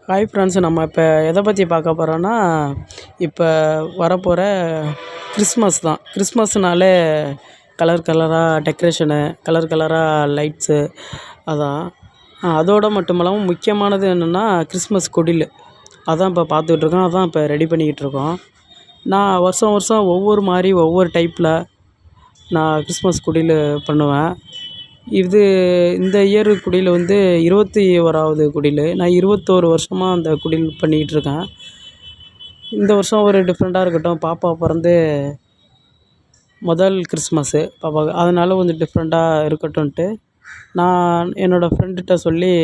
Hi friends, நம்ம இப்போ எதை பற்றி பார்க்க போகிறோன்னா, இப்போ வரப்போகிற கிறிஸ்மஸ் தான். கிறிஸ்மஸ்னாலே கலர் கலராக டெக்கரேஷனு, கலர் கலராக லைட்ஸு அதான். அதோடு மட்டும் இல்லாமல் முக்கியமானது என்னென்னா கிறிஸ்மஸ் குடில். அதான் இப்போ பார்த்துட்ருக்கோம். அதான் இப்போ ரெடி பண்ணிக்கிட்டு இருக்கோம். நான் வருஷம் வருஷம் ஒவ்வொரு மாதிரி ஒவ்வொரு டைப்பில் நான் கிறிஸ்மஸ் குடில் பண்ணுவேன். இந்த இயர் குடில் வந்து 21வது குடில். நான் 21 வருஷமாக அந்த குடில் பண்ணிக்கிட்டுருக்கேன். இந்த வருஷம் ஒரு டிஃப்ரெண்ட்டாக இருக்கட்டும். பாப்பா பிறந்து முதல் கிறிஸ்மஸ்ஸு பாப்பாவுக்கு. அதனால் கொஞ்சம் டிஃப்ரெண்ட்டாக இருக்கட்டும்ன்ட்டு நான் என்னோடய ஃப்ரெண்டுகிட்ட சொல்லி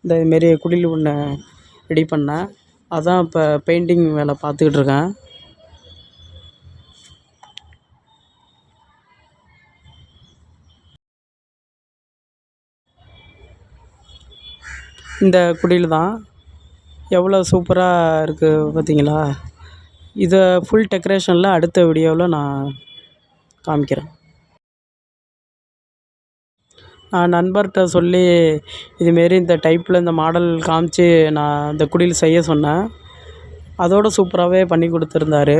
இதுமாரி குடில் ஒன்று ரெடி பண்ணேன். அதான் இப்போ பெயிண்டிங் வேலை பார்த்துக்கிட்டு இருக்கேன். இந்த குடில் தான் எவ்வளோ சூப்பராக இருக்குது பார்த்தீங்களா? இதை ஃபுல் டெக்கரேஷனில் அடுத்த வீடியோவில் நான் காமிக்கிறேன். நான் நண்பர்கிட்ட சொல்லி இதுமாரி இந்த டைப்பில் இந்த மாடல் காமிச்சு நான் இந்த குடில் செய்ய சொன்னேன். அதோடு சூப்பராகவே பண்ணி கொடுத்துருந்தாரு.